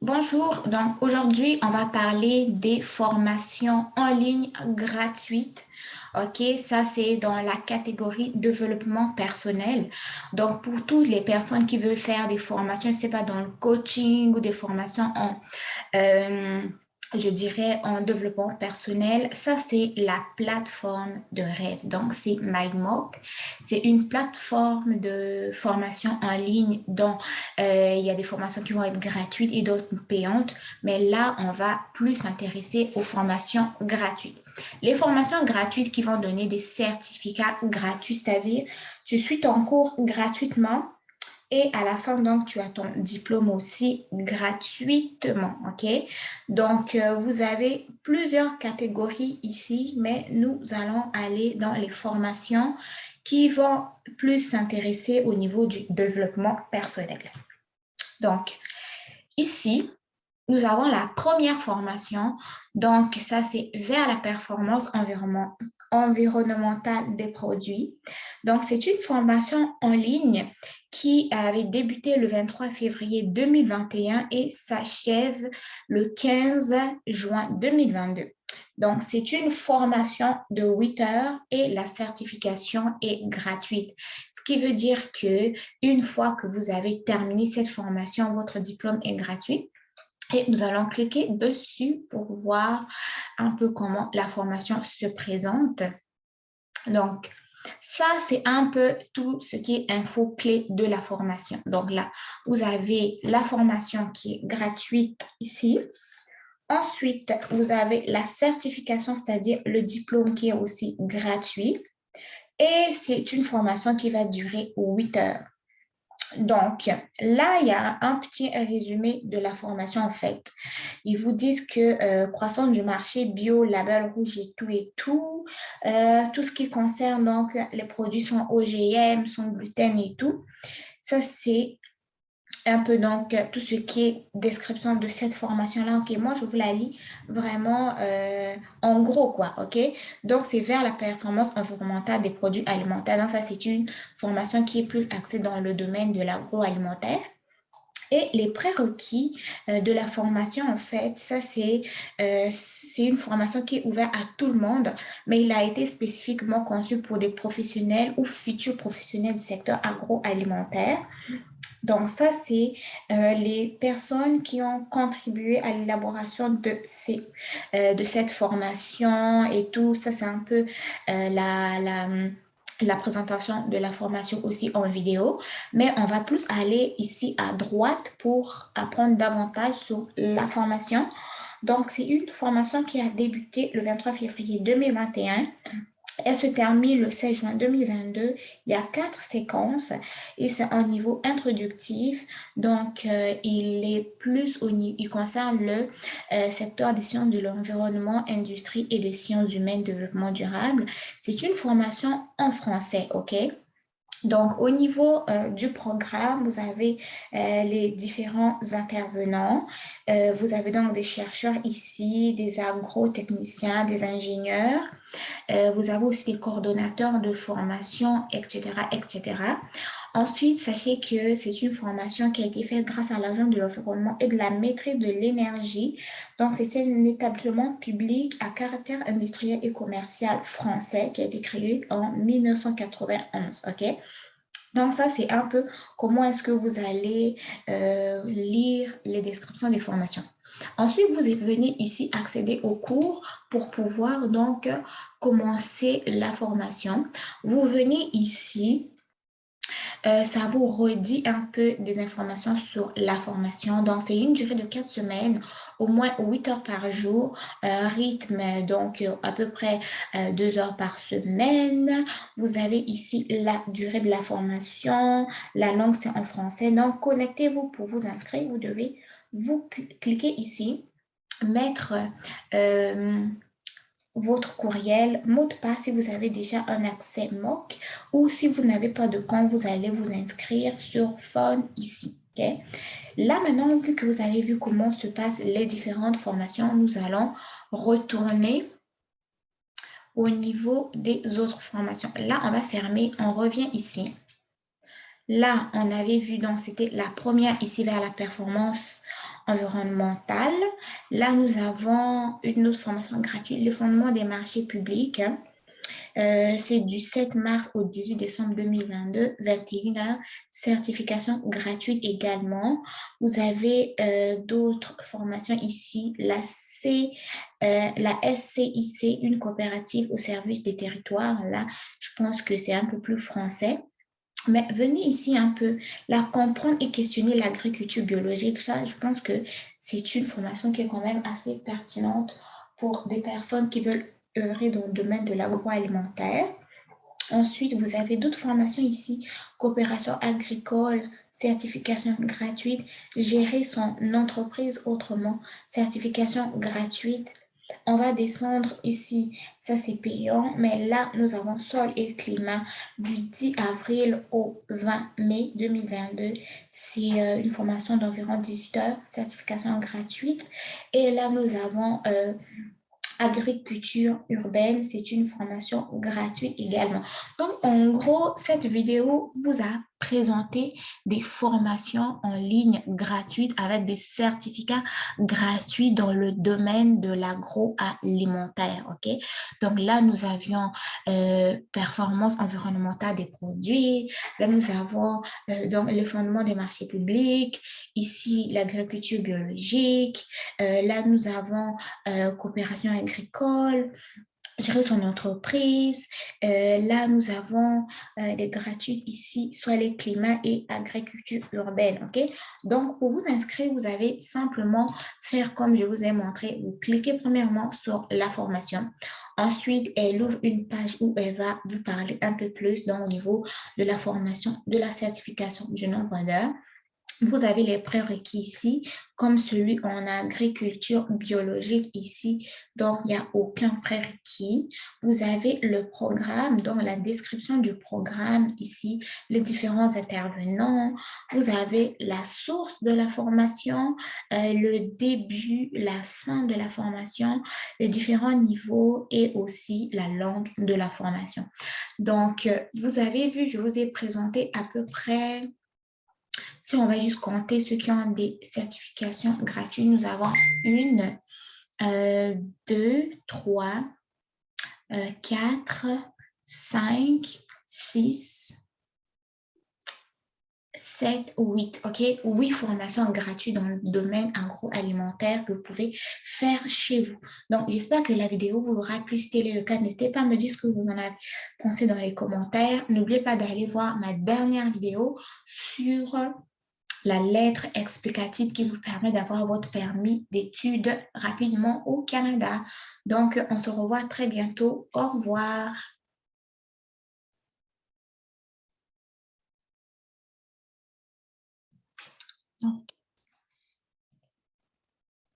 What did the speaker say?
Bonjour, donc aujourd'hui, on va parler des formations en ligne gratuites. OK, ça c'est dans la catégorie développement personnel. Donc pour toutes les personnes qui veulent faire des formations, je ne sais pas, dans le coaching ou des formations euh, je dirais en développement personnel, ça c'est la plateforme de rêve. Donc c'est MindMock. C'est une plateforme de formation en ligne dont il y a des formations qui vont être gratuites et d'autres payantes. Mais là, on va plus s'intéresser aux formations gratuites. Les formations gratuites qui vont donner des certificats gratuits, c'est-à-dire tu suis ton cours gratuitement et à la fin, donc, tu as ton diplôme aussi gratuitement, OK? Donc, vous avez plusieurs catégories ici, mais nous allons aller dans les formations qui vont plus s'intéresser au niveau du développement personnel. Donc, ici, nous avons la première formation. Donc, ça, c'est vers la performance environnementale des produits. Donc, c'est une formation en ligne qui avait débuté le 23 février 2021 et s'achève le 15 juin 2022. Donc, c'est une formation de 8 heures et la certification est gratuite. Ce qui veut dire que une fois que vous avez terminé cette formation, votre diplôme est gratuit. Et nous allons cliquer dessus pour voir un peu comment la formation se présente. Donc, ça, c'est un peu tout ce qui est info clé de la formation. Donc là, vous avez la formation qui est gratuite ici. Ensuite, vous avez la certification, c'est-à-dire le diplôme qui est aussi gratuit. Et c'est une formation qui va durer 8 heures. Donc, là, il y a un petit résumé de la formation en fait. Ils vous disent que croissance du marché bio, label rouge et tout ce qui concerne donc les produits sans OGM, sans gluten et tout. Ça, c'est un peu donc tout ce qui est description de cette formation-là. OK, moi, je vous la lis vraiment en gros, quoi. OK, donc, c'est vers la performance environnementale des produits alimentaires. Donc, ça, c'est une formation qui est plus axée dans le domaine de l'agroalimentaire. Et les prérequis de la formation, en fait, ça, c'est une formation qui est ouverte à tout le monde, mais il a été spécifiquement conçu pour des professionnels ou futurs professionnels du secteur agroalimentaire. Donc, ça, c'est les personnes qui ont contribué à l'élaboration de cette formation et tout. Ça, c'est un peu la présentation de la formation aussi en vidéo. Mais on va plus aller ici à droite pour apprendre davantage sur la formation. Donc, c'est une formation qui a débuté le 23 février 2021. Elle se termine le 16 juin 2022. Il y a 4 séquences et c'est un niveau introductif. Donc, il concerne le secteur des sciences de l'environnement, industrie et des sciences humaines, développement durable. C'est une formation en français, OK? Donc, au niveau du programme, vous avez les différents intervenants. Vous avez donc des chercheurs ici, des agrotechniciens, des ingénieurs. Vous avez aussi des coordonnateurs de formation, etc., etc. Ensuite, sachez que c'est une formation qui a été faite grâce à l'Agence de l'environnement et de la maîtrise de l'énergie. Donc, c'est un établissement public à caractère industriel et commercial français qui a été créé en 1991. OK? Donc, ça, c'est un peu comment est-ce que vous allez lire les descriptions des formations. Ensuite, vous venez ici accéder au cours pour pouvoir donc commencer la formation. Vous venez ici, ça vous redit un peu des informations sur la formation. Donc, c'est une durée de 4 semaines, au moins 8 heures par jour, rythme donc à peu près 2 heures par semaine. Vous avez ici la durée de la formation, la langue c'est en français. Donc, connectez-vous pour vous inscrire. Vous devez vous cliquer ici, mettre votre courriel, mot de passe si vous avez déjà un accès MOOC ou si vous n'avez pas de compte, vous allez vous inscrire sur Phone ici. Okay? Là, maintenant, vu que vous avez vu comment se passent les différentes formations, nous allons retourner au niveau des autres formations. Là, on va fermer, on revient ici. là, on avait vu, donc c'était la première ici vers la performance environnementale. Là, nous avons une autre formation gratuite, le fondement des marchés publics. C'est du 7 mars au 18 décembre 2022, 21 heures, certification gratuite également. Vous avez d'autres formations ici, la SCIC, une coopérative au service des territoires. Là, je pense que c'est un peu plus français. Mais venez ici un peu, la comprendre et questionner l'agriculture biologique. Ça, je pense que c'est une formation qui est quand même assez pertinente pour des personnes qui veulent œuvrer dans le domaine de l'agroalimentaire. Ensuite, vous avez d'autres formations ici, coopération agricole, certification gratuite, gérer son entreprise autrement, certification gratuite. On va descendre ici, ça c'est payant, mais là, nous avons sol et climat du 10 avril au 20 mai 2022. C'est une formation d'environ 18 heures, certification gratuite. Et là, nous avons agriculture urbaine, c'est une formation gratuite également. Donc, en gros, cette vidéo vous a présenté des formations en ligne gratuites avec des certificats gratuits dans le domaine de l'agroalimentaire. OK? Donc là, nous avions performance environnementale des produits. Là, nous avons donc le fondement des marchés publics. Ici, l'agriculture biologique. Là, nous avons coopération agricole, gérer son entreprise. Là, nous avons des gratuites ici, soit les climats et agriculture urbaine. OK? Donc, pour vous inscrire, vous avez simplement faire comme je vous ai montré. Vous cliquez premièrement sur la formation. Ensuite, elle ouvre une page où elle va vous parler un peu plus donc, au niveau de la formation, de la certification du nombre d'heures. Vous avez les prérequis ici, comme celui en agriculture biologique ici, donc il n'y a aucun prérequis. Vous avez le programme, donc la description du programme ici, les différents intervenants. Vous avez la source de la formation, le début, la fin de la formation, les différents niveaux et aussi la langue de la formation. Donc, vous avez vu, je vous ai présenté à peu près. Si on va juste compter ceux qui ont des certifications gratuites, nous avons une, deux, trois, quatre, cinq, six, 7 ou 8, OK? 8 formations gratuites dans le domaine agroalimentaire que vous pouvez faire chez vous. Donc, j'espère que la vidéo vous aura plu. Si tel est le cas, n'hésitez pas à me dire ce que vous en avez pensé dans les commentaires. N'oubliez pas d'aller voir ma dernière vidéo sur la lettre explicative qui vous permet d'avoir votre permis d'études rapidement au Canada. Donc, on se revoit très bientôt. Au revoir. Donc,